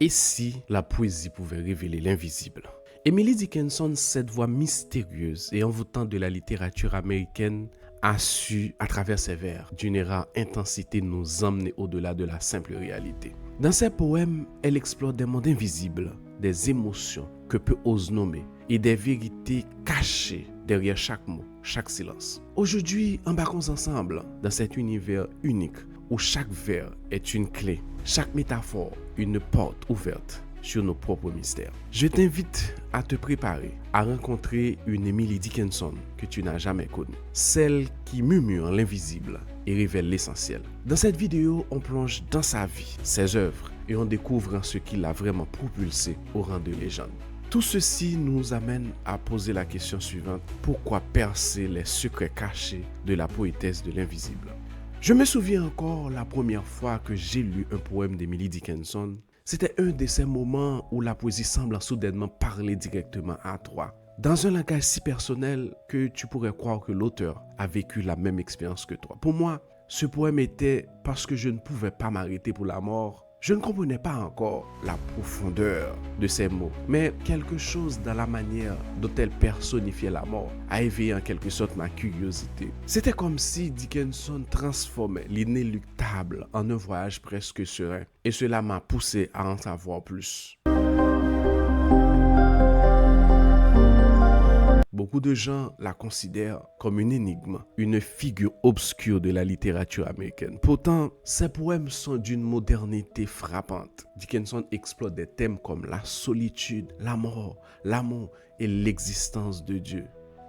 Et si la poésie pouvait révéler l'invisible? Emily Dickinson, cette voix mystérieuse et envoûtante de la littérature américaine, a su, à travers ses vers, d'une rare intensité, nous emmener au-delà de la simple réalité. Dans ses poèmes, elle explore des mondes invisibles, des émotions que peu osent nommer et des vérités cachées derrière chaque mot, chaque silence. Aujourd'hui, embarquons ensemble dans cet univers unique où chaque vers est une clé, chaque métaphore une porte ouverte sur nos propres mystères. Je t'invite à te préparer à rencontrer une Emily Dickinson que tu n'as jamais connue, celle qui murmure l'invisible et révèle l'essentiel. Dans cette vidéo, on plonge dans sa vie, ses œuvres et on découvre ce qui l'a vraiment propulsé au rang de légende. Tout ceci nous amène à poser la question suivante: pourquoi percer les secrets cachés de la poétesse de l'invisible? Je me souviens encore la première fois que j'ai lu un poème d'Emily Dickinson. C'était un de ces moments où la poésie semble soudainement parler directement à toi, dans un langage si personnel que tu pourrais croire que l'auteur a vécu la même expérience que toi. Pour moi, ce poème était parce que je ne pouvais pas m'arrêter pour la mort. Je ne comprenais pas encore la profondeur de ces mots, mais quelque chose dans la manière dont elle personnifiait la mort a éveillé en quelque sorte ma curiosité. C'était comme si Dickinson transformait l'inéluctable en un voyage presque serein, et cela m'a poussé à en savoir plus. Beaucoup de gens la considèrent comme une énigme, une figure obscure de la littérature américaine. Pourtant, ses poèmes sont d'une modernité frappante. Dickinson explore des thèmes comme la solitude, la mort, l'amour et l'existence de Dieu.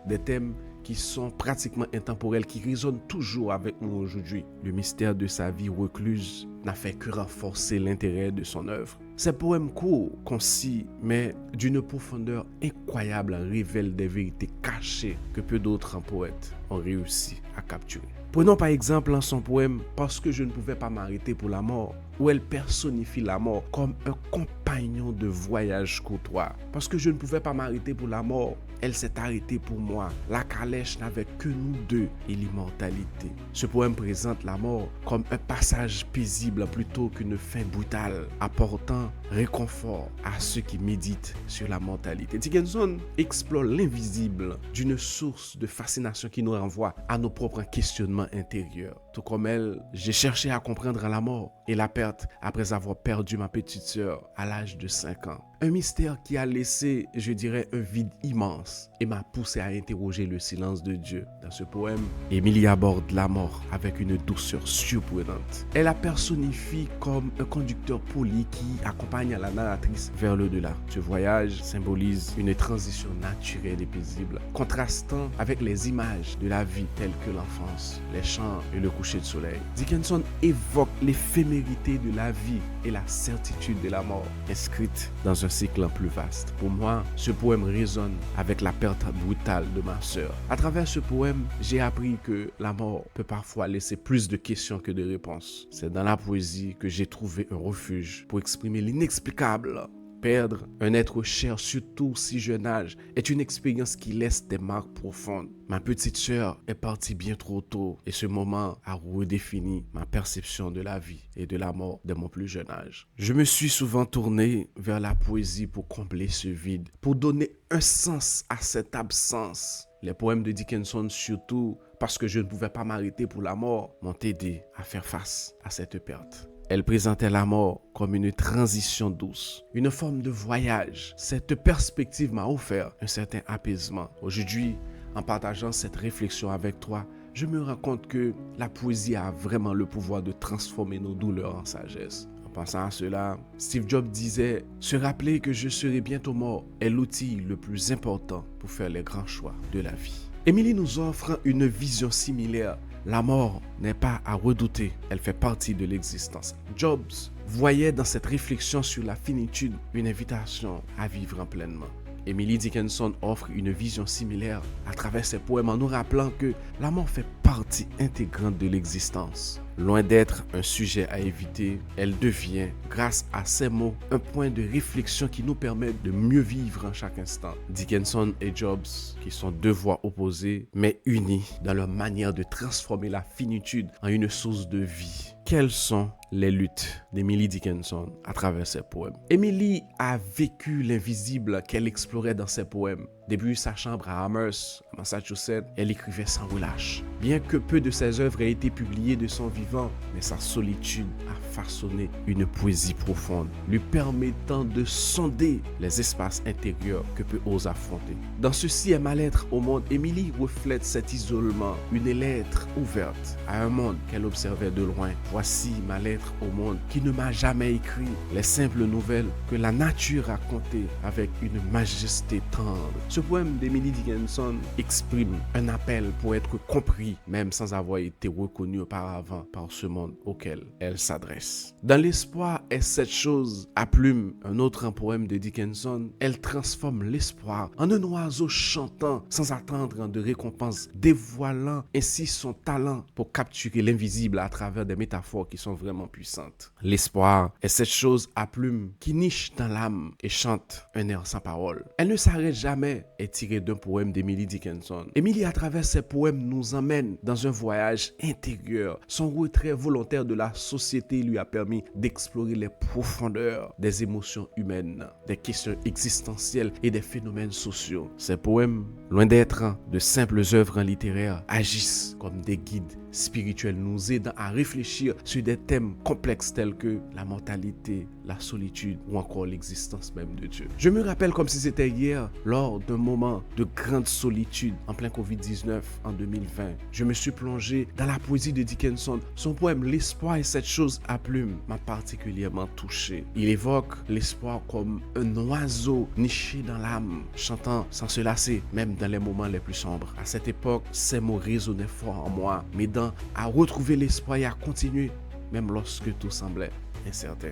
Des thèmes qui sont pratiquement intemporels, qui résonnent toujours avec nous aujourd'hui. Le mystère de sa vie recluse n'a fait que renforcer l'intérêt de son œuvre. Ses poèmes courts, concis, mais d'une profondeur incroyable révèlent des vérités cachées que peu d'autres poètes ont réussi à capturer. Prenons par exemple son poème « Parce que je ne pouvais pas m'arrêter pour la mort », où elle personnifie la mort comme un compagnon de voyage courtois. Parce que je ne pouvais pas m'arrêter pour la mort, elle s'est arrêtée pour moi. La calèche n'avait que nous deux et l'immortalité. Ce poème présente la mort comme un passage paisible plutôt qu'une fin brutale, apportant réconfort à ceux qui méditent sur la mortalité. Dickinson explore l'invisible d'une source de fascination qui nous renvoie à nos propres questionnements intérieurs. Tout comme elle, j'ai cherché à comprendre la mort et la perte après avoir perdu ma petite sœur à l'âge de 5 ans. Un mystère qui a laissé, je dirais, un vide immense et m'a poussé à interroger le silence de Dieu. Dans ce poème, Emily aborde la mort avec une douceur surprenante. Elle la personnifie comme un conducteur poli qui accompagne la narratrice vers l'au-delà. Ce voyage symbolise une transition naturelle et paisible, contrastant avec les images de la vie telles que l'enfance, les chants et le coucher de soleil. Dickinson évoque l'éphémérité de la vie et la certitude de la mort, inscrite dans un cycle plus vaste. Pour moi, ce poème résonne avec la perte brutale de ma sœur. À travers ce poème, j'ai appris que la mort peut parfois laisser plus de questions que de réponses. C'est dans la poésie que j'ai trouvé un refuge pour exprimer l'inexplicable. Perdre un être cher, surtout si jeune âge, est une expérience qui laisse des marques profondes. Ma petite sœur est partie bien trop tôt et ce moment a redéfini ma perception de la vie et de la mort de mon plus jeune âge. Je me suis souvent tourné vers la poésie pour combler ce vide, pour donner un sens à cette absence. Les poèmes de Dickinson, surtout parce que je ne pouvais pas m'arrêter pour la mort, m'ont aidé à faire face à cette perte. Elle présentait la mort comme une transition douce, une forme de voyage. Cette perspective m'a offert un certain apaisement. Aujourd'hui, en partageant cette réflexion avec toi, je me rends compte que la poésie a vraiment le pouvoir de transformer nos douleurs en sagesse. En pensant à cela, Steve Jobs disait « Se rappeler que je serai bientôt mort est l'outil le plus important pour faire les grands choix de la vie. » Emily nous offre une vision similaire. La mort n'est pas à redouter, elle fait partie de l'existence. Jobs voyait dans cette réflexion sur la finitude une invitation à vivre pleinement. Emily Dickinson offre une vision similaire à travers ses poèmes en nous rappelant que la mort fait partie intégrante de l'existence. Loin d'être un sujet à éviter, elle devient, grâce à ces mots, un point de réflexion qui nous permet de mieux vivre en chaque instant. Dickinson et Jobs, qui sont deux voies opposées, mais unies dans leur manière de transformer la finitude en une source de vie. Quelles sont les luttes d'Emily Dickinson à travers ses poèmes? Emily a vécu l'invisible qu'elle explorait dans ses poèmes. Depuis sa chambre à Amherst, Massachusetts, elle écrivait sans relâche. Bien que peu de ses œuvres aient été publiées de son vivant, mais sa solitude a façonné une poésie profonde, lui permettant de sonder les espaces intérieurs que peu ose affronter. Dans Ceci est ma lettre au monde, Emily reflète cet isolement, une lettre ouverte à un monde qu'elle observait de loin. Voici ma lettre au monde qui ne m'a jamais écrit les simples nouvelles que la nature a contées avec une majesté tendre. Ce poème d'Emily Dickinson exprime un appel pour être compris, même sans avoir été reconnu auparavant par ce monde auquel elle s'adresse. Dans l'espoir est cette chose à plume, un autre poème de Dickinson, elle transforme l'espoir en un oiseau chantant sans attendre de récompense, dévoilant ainsi son talent pour capturer l'invisible à travers des métaphores qui sont vraiment puissantes. L'espoir est cette chose à plume qui niche dans l'âme et chante un air sans parole. Elle ne s'arrête jamais, est tirée d'un poème d'Emily Dickinson. Emily, à travers ses poèmes, nous emmène dans un voyage intérieur. Son retrait volontaire de la société lui a permis d'explorer les profondeurs des émotions humaines, des questions existentielles et des phénomènes sociaux. Ses poèmes, loin d'être de simples œuvres littéraires, agissent comme des guides spirituels, nous aidant à réfléchir sur des thèmes complexes tels que la mortalité, la solitude ou encore l'existence même de Dieu. Je me rappelle comme si c'était hier, lors d'un moment de grande solitude en plein Covid-19 en 2020. Je me suis plongé dans la poésie de Dickinson. Son poème L'espoir est cette chose à plume m'a particulièrement touché. Il évoque l'espoir comme un oiseau niché dans l'âme, chantant sans se lasser, même dans les moments les plus sombres. À cette époque, ces mots résonnaient fort en moi, m'aidant à retrouver l'espoir et à continuer, même lorsque tout semblait incertain.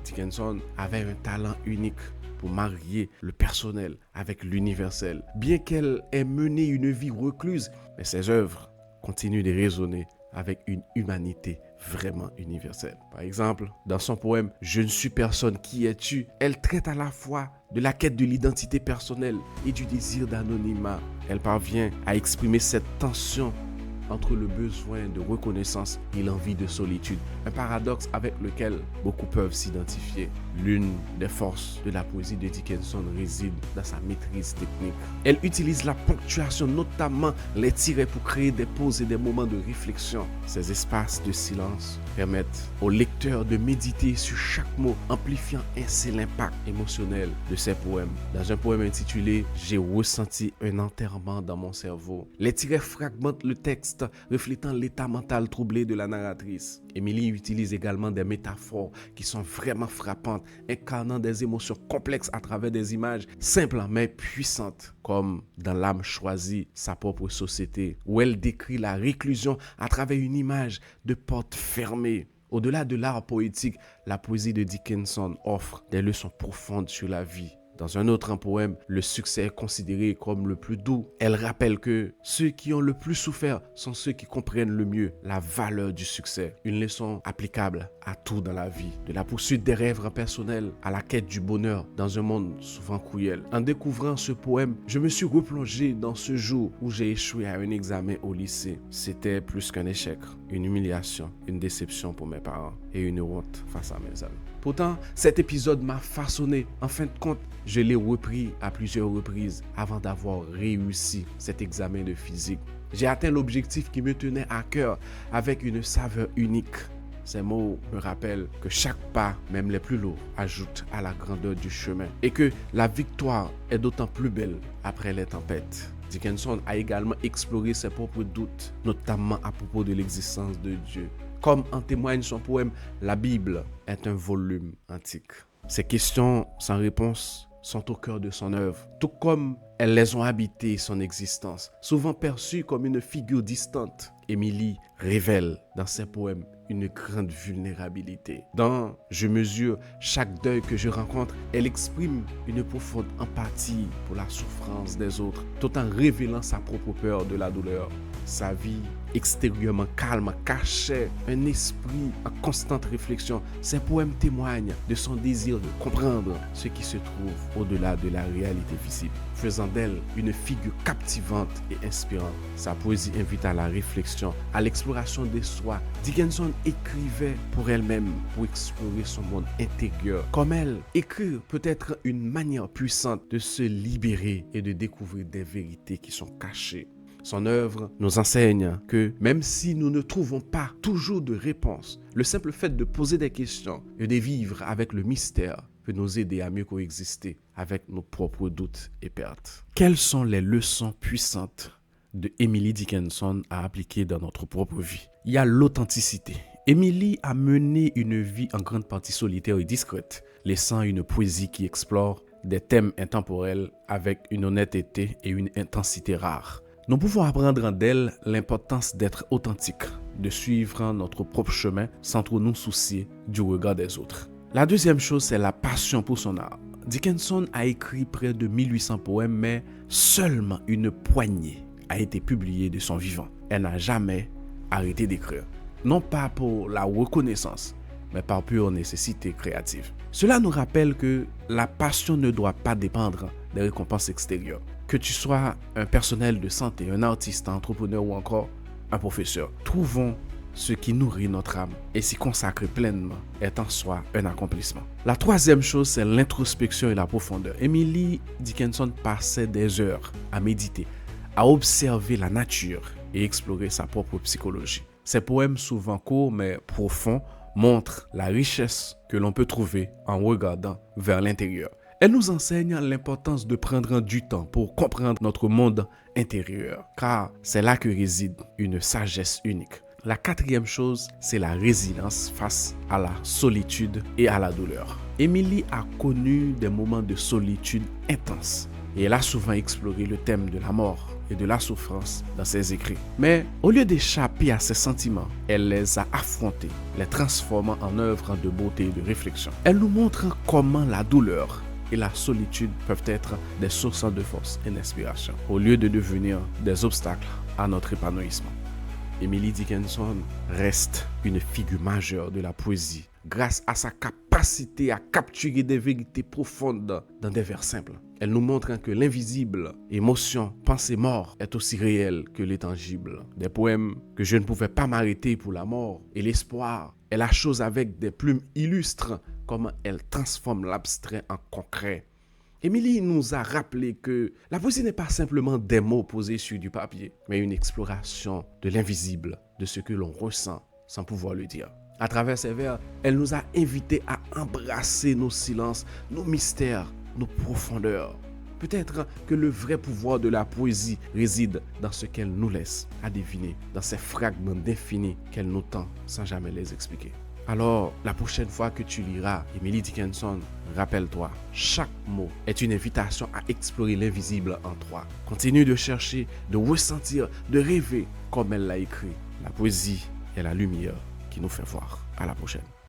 Dickinson avait un talent unique pour marier le personnel avec l'universel. Bien qu'elle ait mené une vie recluse, mais ses œuvres continuent de résonner avec une humanité vraiment universelle. Par exemple, dans son poème « Je ne suis personne, qui es-tu ?», elle traite à la fois de la quête de l'identité personnelle et du désir d'anonymat. Elle parvient à exprimer cette tension entre le besoin de reconnaissance et l'envie de solitude, un paradoxe avec lequel beaucoup peuvent s'identifier. L'une des forces de la poésie de Dickinson réside dans sa maîtrise technique. Elle utilise la ponctuation, notamment les tirets, pour créer des pauses et des moments de réflexion. Ces espaces de silence permettent au lecteur de méditer sur chaque mot, amplifiant ainsi l'impact émotionnel de ses poèmes. Dans un poème intitulé « J'ai ressenti un enterrement dans mon cerveau », les tirets fragmentent le texte, reflétant l'état mental troublé de la narratrice. Emily utilise également des métaphores qui sont vraiment frappantes, incarnant des émotions complexes à travers des images simples mais puissantes, comme dans L'âme choisie, sa propre société, où elle décrit la réclusion à travers une image de porte fermée. Au-delà de l'art poétique, la poésie de Dickinson offre des leçons profondes sur la vie. Dans un autre poème, le succès est considéré comme le plus doux. Elle rappelle que ceux qui ont le plus souffert sont ceux qui comprennent le mieux la valeur du succès. Une leçon applicable à tout dans la vie, de la poursuite des rêves personnels à la quête du bonheur dans un monde souvent cruel. En découvrant ce poème, je me suis replongé dans ce jour où j'ai échoué à un examen au lycée. C'était plus qu'un échec, une humiliation, une déception pour mes parents et une honte face à mes amis. Pourtant, cet épisode m'a façonné. En fin de compte, je l'ai repris à plusieurs reprises avant d'avoir réussi cet examen de physique. J'ai atteint l'objectif qui me tenait à cœur avec une saveur unique. Ces mots me rappellent que chaque pas, même les plus lourds, ajoute à la grandeur du chemin et que la victoire est d'autant plus belle après les tempêtes. Dickinson a également exploré ses propres doutes, notamment à propos de l'existence de Dieu. Comme en témoigne son poème « La Bible est un volume antique ». Ces questions sans réponse sont au cœur de son œuvre, tout comme elles les ont habité son existence. Souvent perçue comme une figure distante, Emily révèle dans ses poèmes une grande vulnérabilité. Dans « Je mesure chaque deuil que je rencontre », elle exprime une profonde empathie pour la souffrance des autres, tout en révélant sa propre peur de la douleur. sa vie extérieurement calme cachait un esprit en constante réflexion. Ses poèmes témoignent de son désir de comprendre ce qui se trouve au-delà de la réalité visible, faisant d'elle une figure captivante et inspirante. Sa poésie invite à la réflexion, à l'exploration de soi. Dickinson écrivait pour elle-même, pour explorer son monde intérieur. Comme elle, écrire peut être une manière puissante de se libérer et de découvrir des vérités qui sont cachées. Son œuvre nous enseigne que même si nous ne trouvons pas toujours de réponse, le simple fait de poser des questions et de vivre avec le mystère peut nous aider à mieux coexister avec nos propres doutes et pertes. Quelles sont les leçons puissantes de Emily Dickinson à appliquer dans notre propre vie? Il y a l'authenticité. Emily a mené une vie en grande partie solitaire et discrète, laissant une poésie qui explore des thèmes intemporels avec une honnêteté et une intensité rares. Nous pouvons apprendre d'elle l'importance d'être authentique, de suivre notre propre chemin sans trop nous soucier du regard des autres. La deuxième chose, c'est la passion pour son art. Dickinson a écrit près de 1800 poèmes, mais seulement une poignée a été publiée de son vivant. Elle n'a jamais arrêté d'écrire. Non pas pour la reconnaissance, mais par pure nécessité créative. Cela nous rappelle que la passion ne doit pas dépendre des récompenses extérieures. Que tu sois un personnel de santé, un artiste, un entrepreneur ou encore un professeur, trouvons ce qui nourrit notre âme et s'y consacrer pleinement est en soi un accomplissement. La troisième chose, c'est l'introspection et la profondeur. Emily Dickinson passait des heures à méditer, à observer la nature et explorer sa propre psychologie. Ses poèmes, souvent courts mais profonds, montrent la richesse que l'on peut trouver en regardant vers l'intérieur. Elle nous enseigne l'importance de prendre du temps pour comprendre notre monde intérieur, car c'est là que réside une sagesse unique. La quatrième chose, c'est la résilience face à la solitude et à la douleur. Emily a connu des moments de solitude intenses et elle a souvent exploré le thème de la mort et de la souffrance dans ses écrits. Mais au lieu d'échapper à ces sentiments, elle les a affrontés, les transformant en œuvres de beauté et de réflexion. Elle nous montre comment la douleur et la solitude peuvent être des sources de force et d'inspiration, au lieu de devenir des obstacles à notre épanouissement. Emily Dickinson reste une figure majeure de la poésie grâce à sa capacité à capturer des vérités profondes dans des vers simples. Elle nous montre que l'invisible, émotion, pensée, mort est aussi réel que l'intangible. Des poèmes que je ne pouvais pas m'arrêter pour la mort et l'espoir est la chose avec des plumes illustres comment elle transforme l'abstrait en concret. Emily nous a rappelé que la poésie n'est pas simplement des mots posés sur du papier, mais une exploration de l'invisible, de ce que l'on ressent sans pouvoir le dire. À travers ses vers, elle nous a invités à embrasser nos silences, nos mystères, nos profondeurs. Peut-être que le vrai pouvoir de la poésie réside dans ce qu'elle nous laisse à deviner, dans ces fragments d'infini qu'elle nous tend sans jamais les expliquer. Alors, la prochaine fois que tu liras Emily Dickinson, rappelle-toi, chaque mot est une invitation à explorer l'invisible en toi. Continue de chercher, de ressentir, de rêver comme elle l'a écrit. La poésie est la lumière qui nous fait voir. À la prochaine.